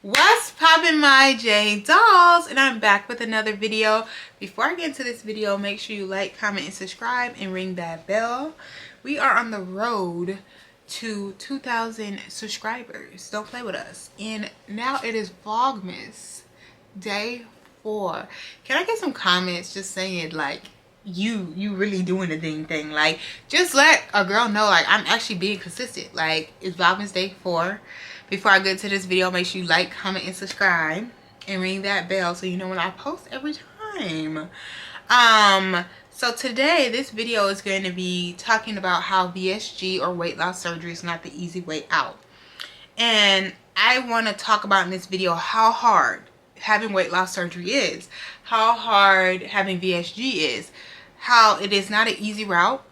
What's poppin', my J dolls? And I'm back with another video. Before I get into this video, make sure you like, comment, and subscribe and ring that bell. We are on the road to 2,000 subscribers. Don't play with us. And now it is Vlogmas day 4. Can I get some comments just saying like you really doing the thing? Like, just let a girl know like I'm actually being consistent. Like, it's Vlogmas day 4. Before I get into this video, make sure you like, comment, and subscribe and ring that bell so you know when I post every time. So today this video is going to be talking about how VSG or weight loss surgery is not the easy way out. And I want to talk about in this video how hard having weight loss surgery is, how hard having VSG is, how it is not an easy route.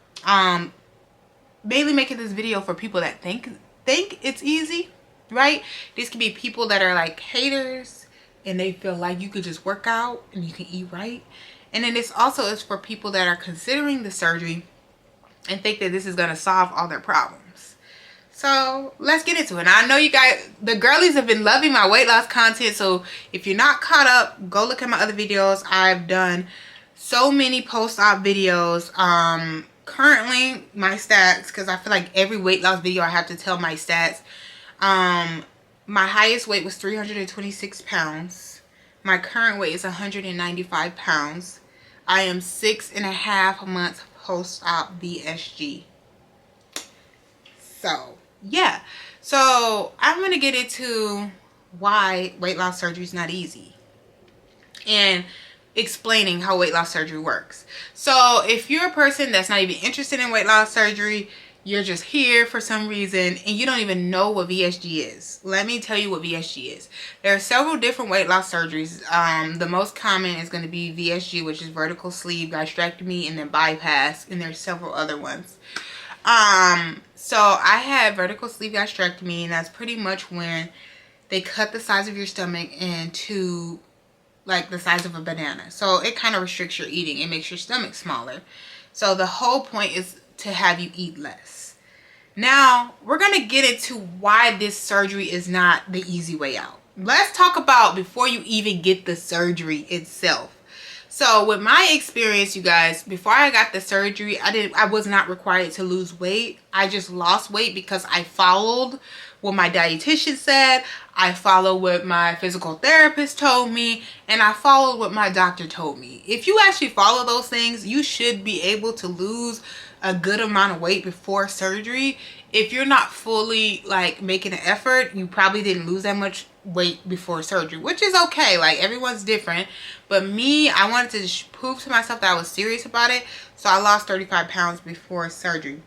Mainly making this video for people that think it's easy, right? These could be people that are like haters and they feel like you could just work out and you can eat right. And then this also is for people that are considering the surgery and think that this is going to solve all their problems. So let's get into it. Now, I know you guys, the girlies, have been loving my weight loss content. So if you're not caught up, go look at my other videos. I've done so many post-op videos. Currently my stats, because I feel like every weight loss video I have to tell my stats. My highest weight was 326 pounds. My current weight is 195 pounds. I am 6.5 months post-op VSG. So yeah, so I'm gonna get into why weight loss surgery is not easy and explaining how weight loss surgery works. So if you're a person that's not even interested in weight loss surgery, you're just here for some reason and you don't even know what VSG is, let me tell you what VSG is. There are several different weight loss surgeries. The most common is going to be VSG, which is vertical sleeve gastrectomy, and then bypass, and there's several other ones. So I had vertical sleeve gastrectomy, and that's pretty much when they cut the size of your stomach into like the size of a banana. So it kind of restricts your eating. It makes your stomach smaller. So the whole point is to have you eat less. Now we're going to get into why this surgery is not the easy way out. Let's talk about before you even get the surgery itself. So with my experience, you guys, before I got the surgery, I was not required to lose weight. I just lost weight because I followed what my dietitian said, I followed what my physical therapist told me, and I followed what my doctor told me. If you actually follow those things, you should be able to lose a good amount of weight before surgery. If you're not fully like making an effort, you probably didn't lose that much weight before surgery, which is okay. Like, everyone's different, but me, I wanted to prove to myself that I was serious about it, so I lost 35 pounds before surgery.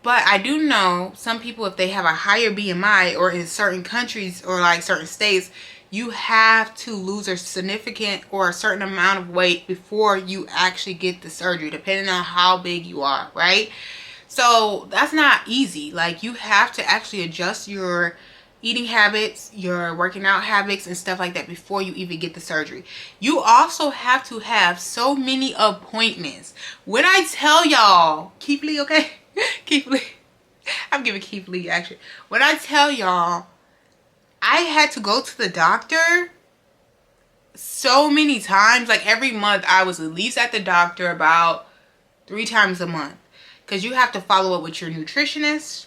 But I do know some people, if they have a higher BMI, or in certain countries or like certain states, you have to lose a significant or a certain amount of weight before you actually get the surgery, depending on how big you are, right? So that's not easy. Like, you have to actually adjust your eating habits, your working out habits, and stuff like that before you even get the surgery. You also have to have so many appointments. When I tell y'all, Keith Lee, okay? Keith Lee. I'm giving Keith Lee actually. When I tell y'all, I had to go to the doctor so many times. Like, every month I was at least at the doctor about 3 times a month. Because you have to follow up with your nutritionist.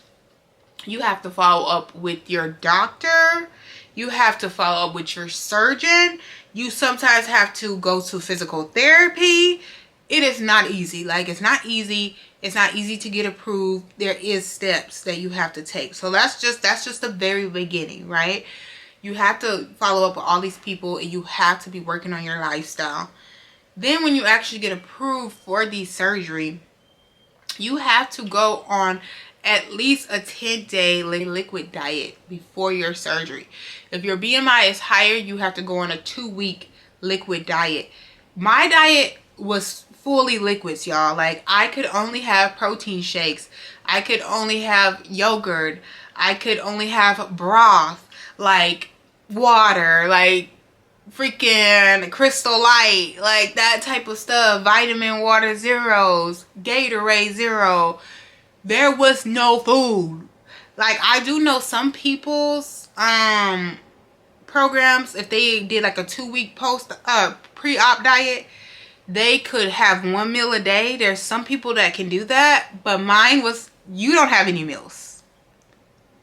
You have to follow up with your doctor. You have to follow up with your surgeon. You sometimes have to go to physical therapy. It is not easy. Like, it's not easy. It's not easy to get approved. There is steps that you have to take. So that's just the very beginning, right? You have to follow up with all these people, and you have to be working on your lifestyle. Then when you actually get approved for the surgery, you have to go on at least a 10-day liquid diet before your surgery. If your BMI is higher, you have to go on a 2-week liquid diet. My diet was fully liquids, y'all. Like, I could only have protein shakes. I could only have yogurt. I could only have broth, like water, like freaking Crystal Light, like that type of stuff. Vitamin water zeros, Gatorade zero. There was no food. Like, I do know some people's programs, if they did like a 2-week pre-op diet, they could have 1 meal a day. There's some people that can do that, but mine was, you don't have any meals.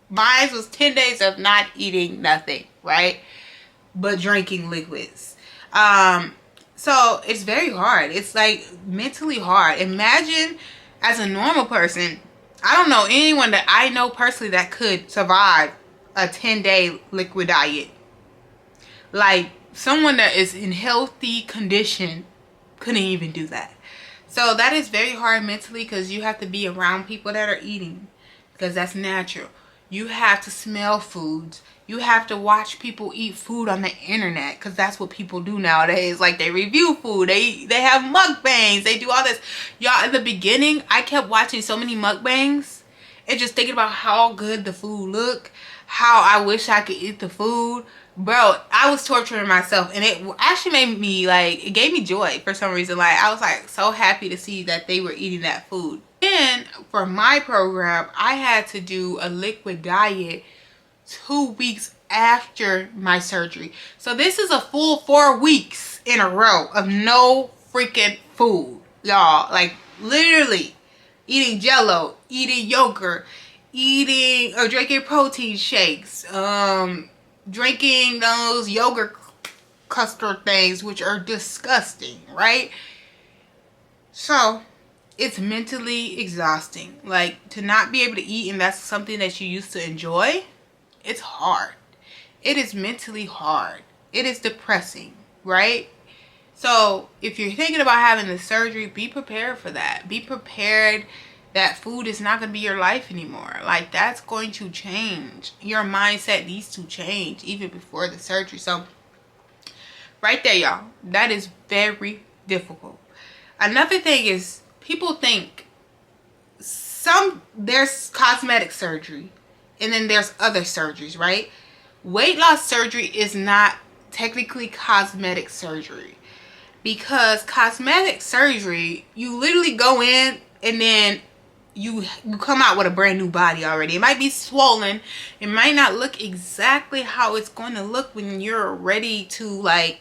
Mine was 10 days of not eating nothing, right? But drinking liquids. So it's very hard. It's like mentally hard. Imagine as a normal person, I don't know anyone that I know personally that could survive a 10-day liquid diet. Like, someone that is in healthy condition couldn't even do that. So that is very hard mentally, because you have to be around people that are eating, because that's natural. You have to smell foods. You have to watch people eat food on the internet, because that's what people do nowadays. Like, they review food. They have mukbangs. They do all this. Y'all, in the beginning, I kept watching so many mukbangs and just thinking about how good the food looked, how I wish I could eat the food. Bro, I was torturing myself, and it actually made me, like, it gave me joy for some reason. Like, I was like so happy to see that they were eating that food. Then for my program, I had to do a liquid diet 2 weeks after my surgery. So this is a full 4 weeks in a row of no freaking food, y'all. Like, literally eating Jello, eating yogurt, eating or drinking protein shakes, drinking those yogurt custard things, which are disgusting, right? So it's mentally exhausting. Like, to not be able to eat, and that's something that you used to enjoy, it's hard. It is mentally hard. It is depressing, right? So if you're thinking about having the surgery, be prepared for that. Be prepared that food is not going to be your life anymore. Like, that's going to change. Your mindset needs to change even before the surgery. So right there, y'all, that is very difficult. Another thing is, people think there's cosmetic surgery and then there's other surgeries, right? Weight loss surgery is not technically cosmetic surgery, because cosmetic surgery, you literally go in and then you come out with a brand new body already. It might be swollen. It might not look exactly how it's going to look when you're ready to, like,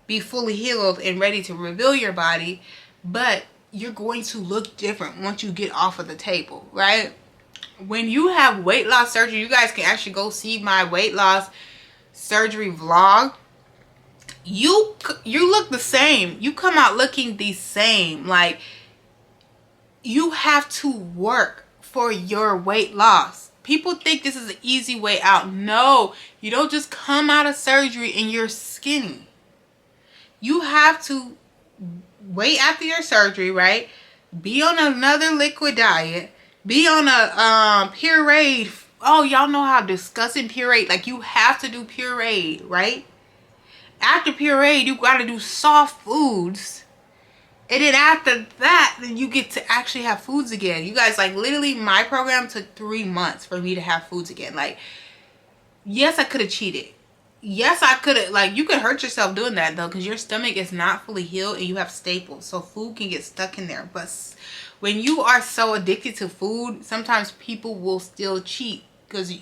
be fully healed and ready to reveal your body, but you're going to look different once you get off of the table, right? When you have weight loss surgery, you guys can actually go see my weight loss surgery vlog. You look the same. You come out looking the same. Like, you have to work for your weight loss. People think this is an easy way out. No, you don't just come out of surgery and you're skinny. You have to wait after your surgery, right? Be on another liquid diet. Be on a pureed. Oh, y'all know how disgusting pureed. Like, you have to do pureed, right? After pureed, you got to do soft foods. And then after that, then you get to actually have foods again. You guys, like, literally, my program took 3 months for me to have foods again. Like, yes, I could have cheated. Yes, I could have, like, you could hurt yourself doing that, though, because your stomach is not fully healed and you have staples. So food can get stuck in there. But when you are so addicted to food, sometimes people will still cheat. Because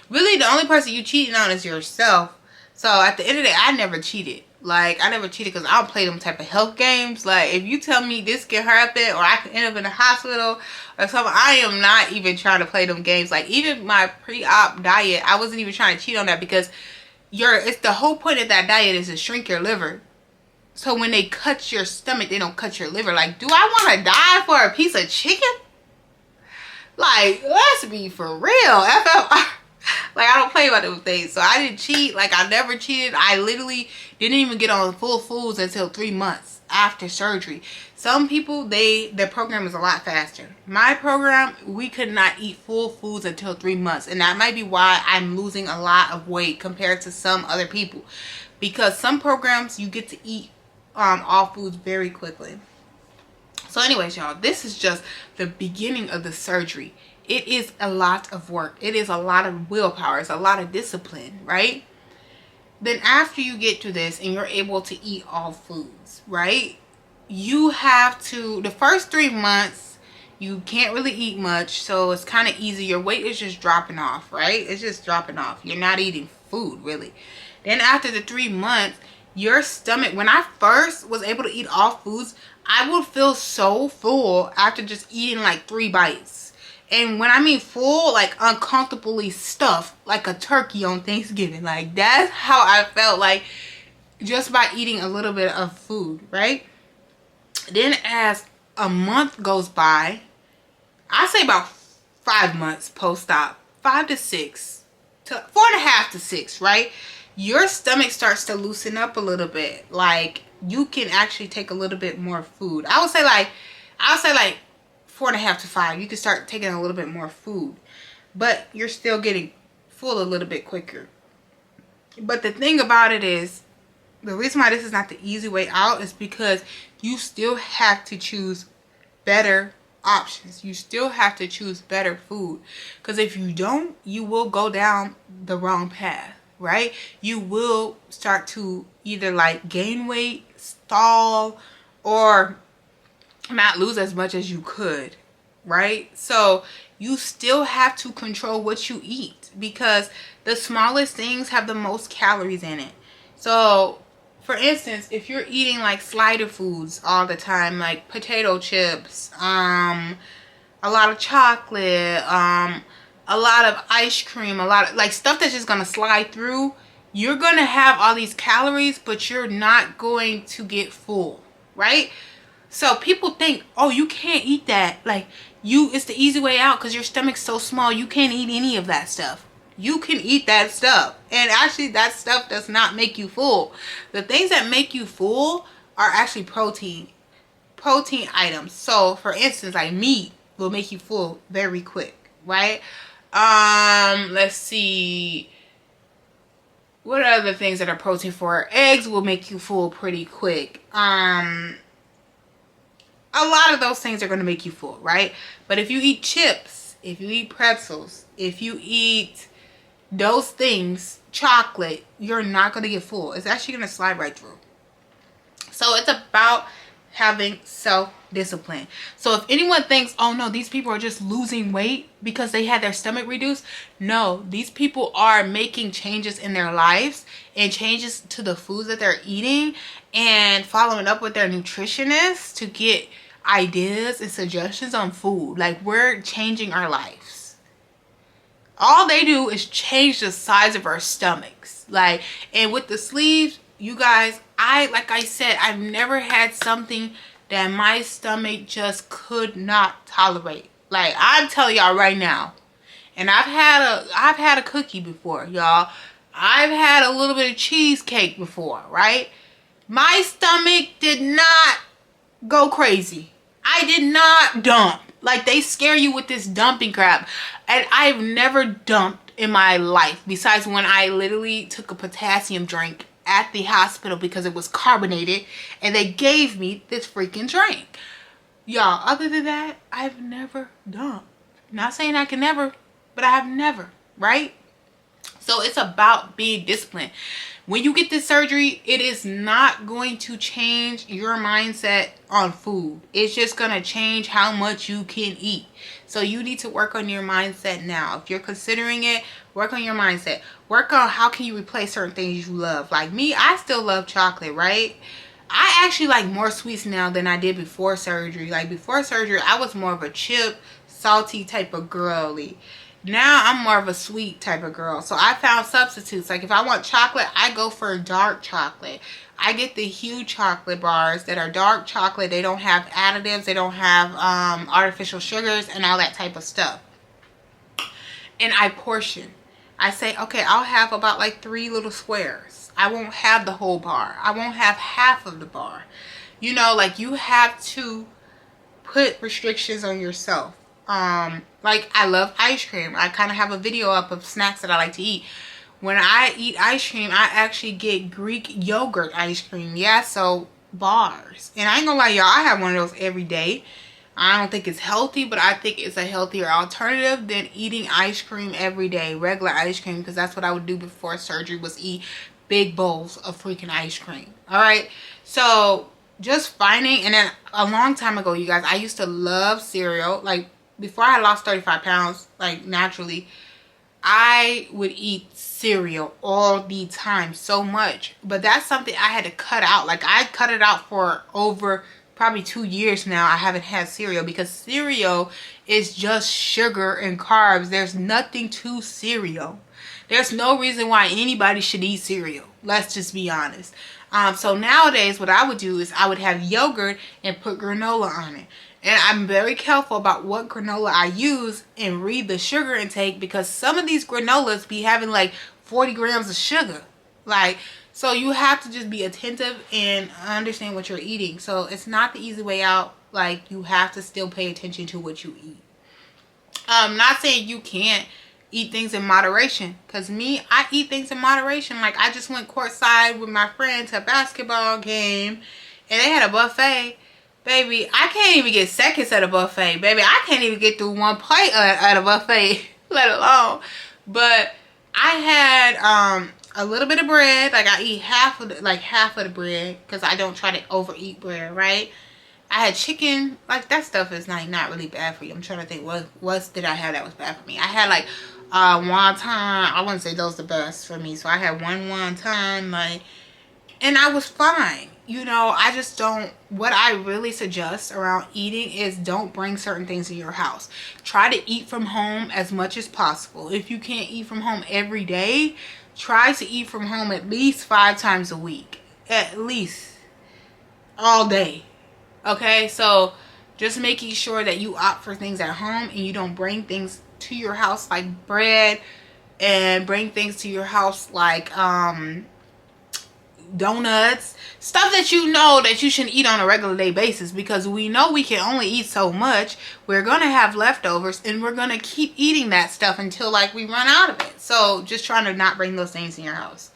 really, the only person you cheating on is yourself. So at the end of the day, I never cheated. Like, I never cheated because I don't play them type of health games. Like, if you tell me this can happen or I can end up in the hospital or something, I am not even trying to play them games. Like, even my pre-op diet, I wasn't even trying to cheat on that, because it's the whole point of that diet is to shrink your liver. So when they cut your stomach, they don't cut your liver. Like, do I want to die for a piece of chicken? Like, let's be for real. FFR. Like, I don't play about those things. So I didn't cheat. Like, I never cheated. I literally didn't even get on full foods until 3 months after surgery. Some people, their program is a lot faster. My program, we could not eat full foods until 3 months. And that might be why I'm losing a lot of weight compared to some other people. Because some programs, you get to eat all foods very quickly. So anyways, y'all, this is just the beginning of the surgery. It is a lot of work. It is a lot of willpower. It's a lot of discipline, right? Then after you get to this and you're able to eat all foods, right? You have to, the first 3 months, You can't really eat much, so it's kind of easy. Your weight is just dropping off, right? It's just dropping off. You're not eating food, really. Then after the 3 months, your stomach, when I first was able to eat all foods, I would feel so full after just eating like 3 bites. And when I mean full, like uncomfortably stuffed, like a turkey on Thanksgiving. Like, that's how I felt, like, just by eating a little bit of food, right? Then as a month goes by, I say about 5 months post-op, 5 to 6, to 4.5 to 6, right? Your stomach starts to loosen up a little bit. Like, you can actually take a little bit more food. I would say like 4.5 to 5. You can start taking a little bit more food, but you're still getting full a little bit quicker. But the thing about it is, the reason why this is not the easy way out is because you still have to choose better options. You still have to choose better food, because if you don't, you will go down the wrong path, right? You will start to either like gain weight, stall, or not lose as much as you could, right? So you still have to control what you eat, because the smallest things have the most calories in it. So for instance, if you're eating like slider foods all the time, like potato chips, a lot of chocolate, a lot of ice cream, a lot of like stuff that's just gonna slide through, you're gonna have all these calories, but you're not going to get full, right? So people think, oh, you can't eat that. Like, it's the easy way out because your stomach's so small, you can't eat any of that stuff. You can eat that stuff. And actually, that stuff does not make you full. The things that make you full are actually protein items. So, for instance, like meat will make you full very quick, right? Let's see. What are other things that are protein for? Eggs will make you full pretty quick. A lot of those things are going to make you full, right? But if you eat chips, if you eat pretzels, if you eat those things, chocolate, you're not going to get full. It's actually going to slide right through. So it's about having self-discipline. So if anyone thinks, oh no, these people are just losing weight because they had their stomach reduced, no, these people are making changes in their lives and changes to the foods that they're eating and following up with their nutritionist to get ideas and suggestions on food. Like, we're changing our lives. All they do is change the size of our stomachs. Like, and with the sleeves, you guys, like I said, I've never had something that my stomach just could not tolerate. Like, I'm telling y'all right now. And I've had a cookie before, y'all. I've had a little bit of cheesecake before, right? My stomach did not go crazy. I did not dump. Like, they scare you with this dumping crap. And I've never dumped in my life, besides when I literally took a potassium drink at the hospital because it was carbonated and they gave me this freaking drink. Y'all, other than that, I've never dumped. Not saying I can never, but I have never, right? So it's about being disciplined. When you get this surgery, it is not going to change your mindset on food. It's just going to change how much you can eat. So you need to work on your mindset now. If you're considering it, work on your mindset. Work on how can you replace certain things you love. Like me, I still love chocolate, right? I actually like more sweets now than I did before surgery. Like before surgery, I was more of a chip, salty type of girly. Now I'm more of a sweet type of girl. So I found substitutes. Like if I want chocolate, I go for dark chocolate. I get the huge chocolate bars that are dark chocolate. They don't have additives. They don't have artificial sugars and all that type of stuff. And I portion. I say, okay, I'll have about like 3 little squares. I won't have the whole bar. I won't have half of the bar. You know, like you have to put restrictions on yourself. Like I love ice cream. I kind of have a video up of snacks that I like to eat. When I eat ice cream, I actually get Greek yogurt ice cream. Yeah, so bars. And I ain't gonna lie, y'all, I have one of those every day. I don't think it's healthy, but I think it's a healthier alternative than eating ice cream every day, regular ice cream, because that's what I would do before surgery, was eat big bowls of freaking ice cream. All right, so just finding, and then a long time ago, you guys, I used to love cereal. Like, before I lost 35 pounds, like, naturally, I would eat cereal all the time, so much. But that's something I had to cut out. Like, I cut it out for over probably 2 years now. I haven't had cereal because cereal is just sugar and carbs. There's nothing to cereal. There's no reason why anybody should eat cereal. Let's just be honest. So nowadays, what I would do is I would have yogurt and put granola on it. And I'm very careful about what granola I use and read the sugar intake, because some of these granolas be having like 40 grams of sugar. Like, so you have to just be attentive and understand what you're eating. So it's not the easy way out. Like, you have to still pay attention to what you eat. Not saying you can't eat things in moderation, because me, I eat things in moderation. Like, I just went courtside with my friend to a basketball game, and they had a buffet. Baby, I can't even get seconds at a buffet. Baby, I can't even get through one plate at a buffet, let alone. But I had a little bit of bread. Like, I eat half of the bread, because I don't try to overeat bread, right? I had chicken. Like, that stuff is like not really bad for you. I'm trying to think what did I have that was bad for me. I had like wonton. I wouldn't say those the best for me. So I had one wonton, like, and I was fine. You know, I just don't, what I really suggest around eating is don't bring certain things in your house. Try to eat from home as much as possible. If you can't eat from home every day, try to eat from home at least 5 times a week. At least. All day. Okay? So just making sure that you opt for things at home and you don't bring things to your house like bread, and bring things to your house like donuts, stuff that you know that you shouldn't eat on a regular day basis, because we know we can only eat so much. We're gonna have leftovers, and we're gonna keep eating that stuff until like we run out of it. So just trying to not bring those things in your house.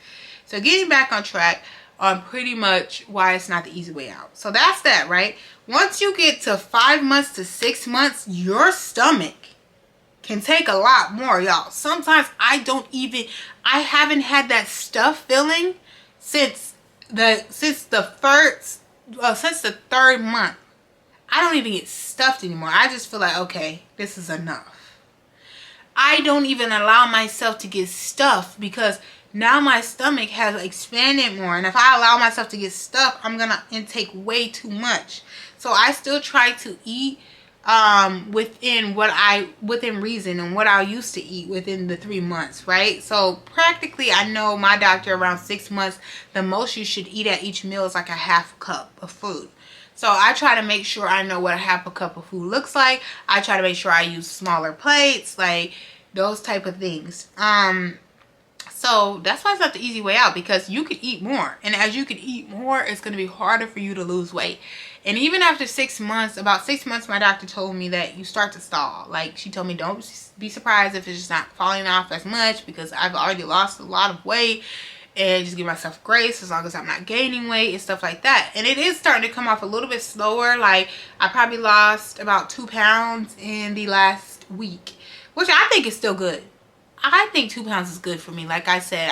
So getting back on track on pretty much why it's not the easy way out. So that's that, right? Once you get to 5 months to 6 months, your stomach can take a lot more, y'all. Sometimes I haven't had that stuff feeling since the third month. I don't even get stuffed anymore. I just feel like, okay, this is enough. I don't even allow myself to get stuffed, because now my stomach has expanded more. And if I allow myself to get stuffed, I'm going to intake way too much. So I still try to eat within reason and what I used to eat within the 3 months, right? So practically, I know my doctor around 6 months, the most you should eat at each meal is like a half cup of food. So I try to make sure I know what a half a cup of food looks like. I try to make sure I use smaller plates, like those type of things. So that's why it's not the easy way out, because you could eat more. And as you could eat more, it's going to be harder for you to lose weight. And even after 6 months, about 6 months, my doctor told me that you start to stall. Like, she told me, don't be surprised if it's just not falling off as much, because I've already lost a lot of weight. And just give myself grace as long as I'm not gaining weight and stuff like that. And it is starting to come off a little bit slower. Like, I probably lost about 2 pounds in the last week, which I think is still good. I think 2 pounds is good for me. Like I said,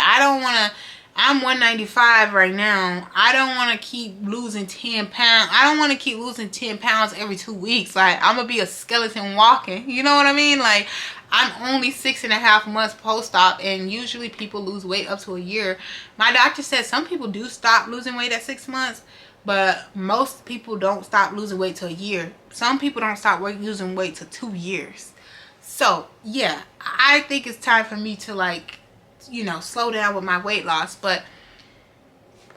I'm 195 right now. I don't want to keep losing 10 pounds. I don't want to keep losing 10 pounds every 2 weeks. Like, I'm going to be a skeleton walking. You know what I mean? Like, I'm only 6.5 months post-op, and usually people lose weight up to a year. My doctor said some people do stop losing weight at 6 months, but most people don't stop losing weight till a year. Some people don't stop losing weight till 2 years. So, yeah, I think it's time for me to, like, you know, slow down with my weight loss. But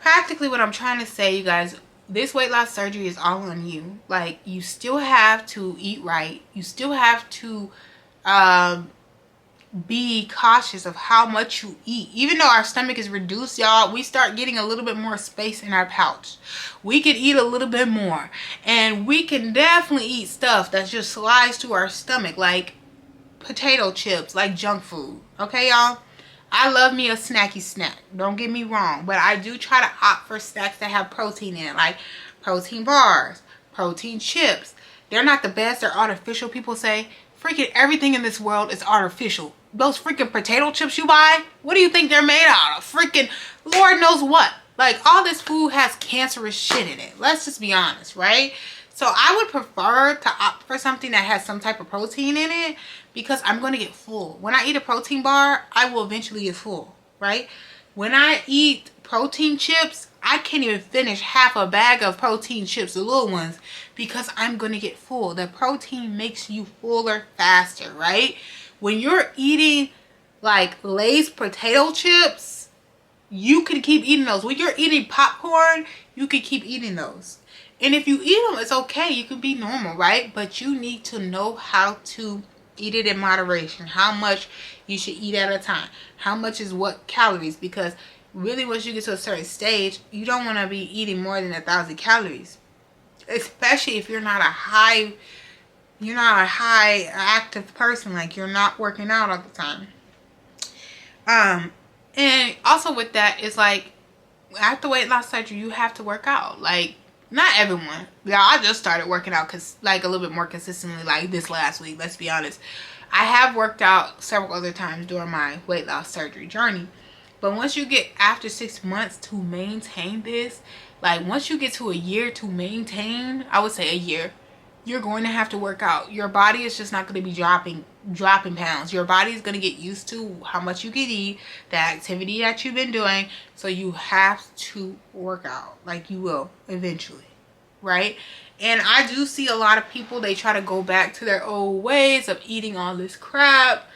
practically what I'm trying to say, you guys, this weight loss surgery is all on you. Like, you still have to eat right. You still have to be cautious of how much you eat. Even though our stomach is reduced, y'all, we start getting a little bit more space in our pouch. We could eat a little bit more. And we can definitely eat stuff that just slides to our stomach, like potato chips, like junk food. Okay, y'all? I love me a snacky snack. Don't get me wrong. But I do try to opt for snacks that have protein in it, like protein bars, protein chips. They're not the best. They're artificial. People say freaking everything in this world is artificial. Those freaking potato chips you buy, what do you think they're made out of? Freaking Lord knows what. Like, all this food has cancerous shit in it. Let's just be honest, right? So I would prefer to opt for something that has some type of protein in it, because I'm going to get full. When I eat a protein bar, I will eventually get full, right? When I eat protein chips, I can't even finish half a bag of protein chips, the little ones, because I'm going to get full. The protein makes you fuller faster, right? When you're eating like Lay's potato chips, you can keep eating those. When you're eating popcorn, you can keep eating those. And if you eat them, it's okay. You can be normal, right? But you need to know how to eat it in moderation. How much you should eat at a time. How much is what calories. Because really, once you get to a certain stage, you don't want to be eating more than 1,000 calories. Especially if you're not a high active person. Like, you're not working out all the time. And also with that, it's like, after weight loss surgery, you have to work out. Like, not everyone. Yeah, I just started working out like a little bit more consistently, like this last week. Let's be honest. I have worked out several other times during my weight loss surgery journey. But once you get, after 6 months, to maintain this, like once you get to a year to maintain, I would say a year, you're going to have to work out. Your body is just not going to be dropping pounds. Your body is going to get used to how much you can eat, the activity that you've been doing. So you have to work out, like you will eventually, right? And I do see a lot of people, they try to go back to their old ways of eating all this crap.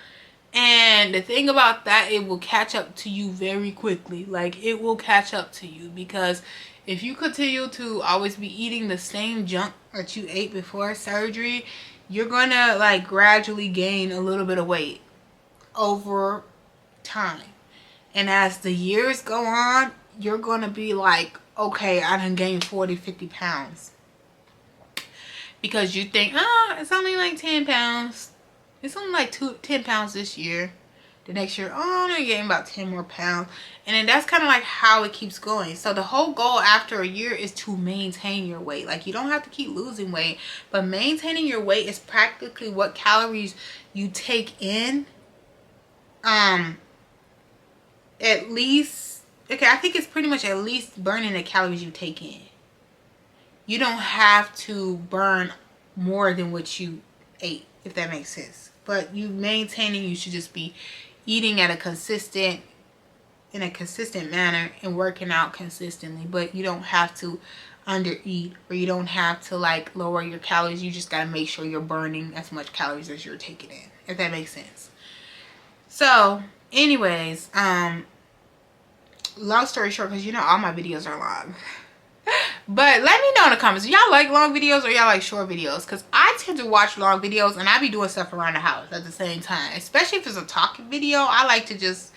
And the thing about that, it will catch up to you very quickly. Like, it will catch up to you, because if you continue to always be eating the same junk that you ate before surgery, you're going to like gradually gain a little bit of weight over time. And as the years go on, you're going to be like, okay, I done gained 40, 50 pounds. Because you think, oh, it's only like 10 pounds. It's only like 10 pounds this year. The next year, oh, I'm gonna gain about 10 more pounds. And then that's kind of like how it keeps going. So the whole goal after a year is to maintain your weight. Like, you don't have to keep losing weight, but maintaining your weight is practically what calories you take in. At least, okay, I think it's pretty much at least burning the calories you take in. You don't have to burn more than what you ate, if that makes sense. But you maintaining, you should just be eating at a consistent manner and working out consistently. But you don't have to undereat, or you don't have to like lower your calories. You just got to make sure you're burning as much calories as you're taking in, if that makes sense. So anyways, long story short, because you know all my videos are long. But let me know in the comments, do y'all like long videos or y'all like short videos? Because I tend to watch long videos and I be doing stuff around the house at the same time. Especially if it's a talking video, I like to just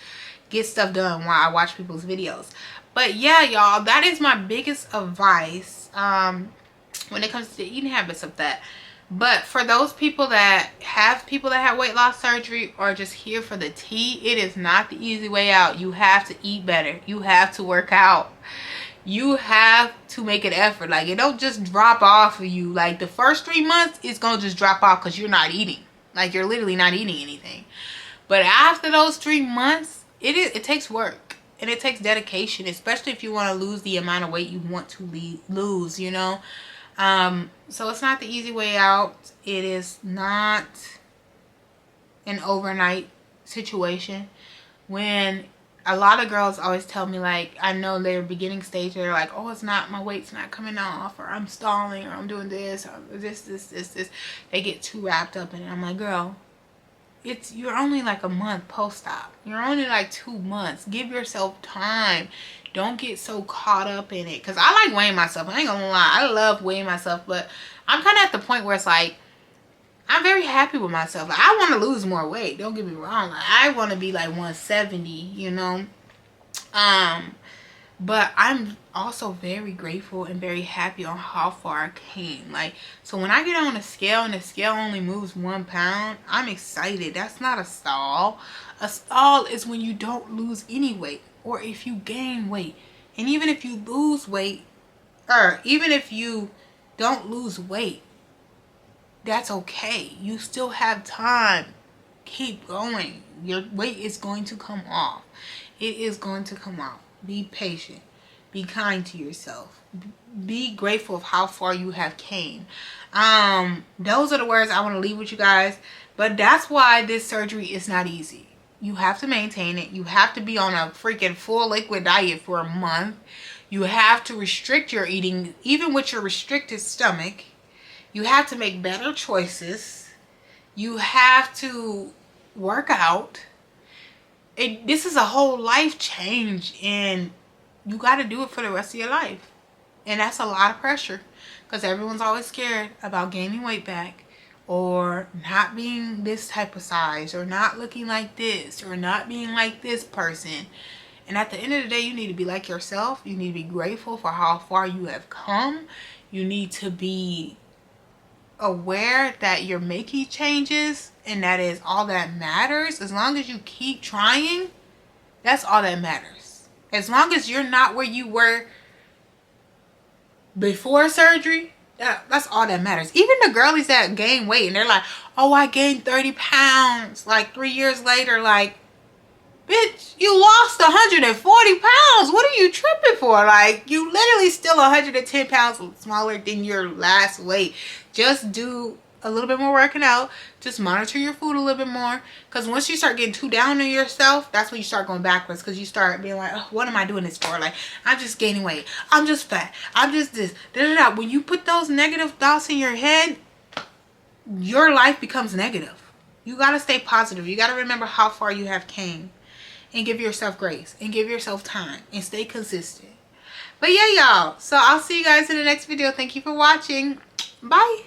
get stuff done while I watch people's videos. But yeah, y'all, that is my biggest advice when it comes to the eating habits of that. But for those people that have weight loss surgery or just here for the tea, it is not the easy way out. You have to eat better. You have to work out. You have to make an effort. Like, it don't just drop off of you. Like, the first 3 months, it's going to just drop off because you're not eating. Like, you're literally not eating anything. But after those 3 months, it takes work. And it takes dedication, especially if you want to lose the amount of weight you want to lose, you know. So it's not the easy way out. It is not an overnight situation. When a lot of girls always tell me, like, I know they're beginning stage, they're like, oh, it's not, my weight's not coming off, or I'm stalling, or I'm doing this, or this. They get too wrapped up in it. I'm like, girl, you're only like a month post-op. You're only like 2 months. Give yourself time. Don't get so caught up in it. Because I like weighing myself. I ain't gonna lie. I love weighing myself. But I'm kind of at the point where it's like, I'm very happy with myself. Like, I want to lose more weight. Don't get me wrong. Like, I want to be like 170, you know. But I'm also very grateful and very happy on how far I came. Like, so when I get on a scale and the scale only moves 1 pound, I'm excited. That's not a stall. A stall is when you don't lose any weight, or if you gain weight. And even if you lose weight, or even if you don't lose weight, that's okay. You still have time. Keep going. Your weight is going to come off. It is going to come off. Be patient. Be kind to yourself. Be grateful of how far you have came. Those are the words I want to leave with you guys. But that's why this surgery is not easy. You have to maintain it. You have to be on a freaking full liquid diet for a month. You have to restrict your eating, even with your restricted stomach. You have to make better choices. You have to work out. This is a whole life change, and you got to do it for the rest of your life. And that's a lot of pressure, because everyone's always scared about gaining weight back, or not being this type of size, or not looking like this, or not being like this person. And at the end of the day, you need to be like yourself. You need to be grateful for how far you have come. You need to be aware that you're making changes, and that is all that matters. As long as you keep trying, that's all that matters. As long as you're not where you were before surgery, that's all that matters. Even the girlies that gain weight and they're like, oh, I gained 30 pounds like 3 years later, like, bitch, you lost 140 pounds. What are you tripping for? Like, you literally still 110 pounds smaller than your last weight. Just do a little bit more working out. Just monitor your food a little bit more. Because once you start getting too down on yourself, that's when you start going backwards. Because you start being like, oh, what am I doing this for? Like, I'm just gaining weight. I'm just fat. I'm just this. Da-da-da. When you put those negative thoughts in your head, your life becomes negative. You got to stay positive. You got to remember how far you have came. And give yourself grace. And give yourself time. And stay consistent. But yeah, y'all. So I'll see you guys in the next video. Thank you for watching. Bye.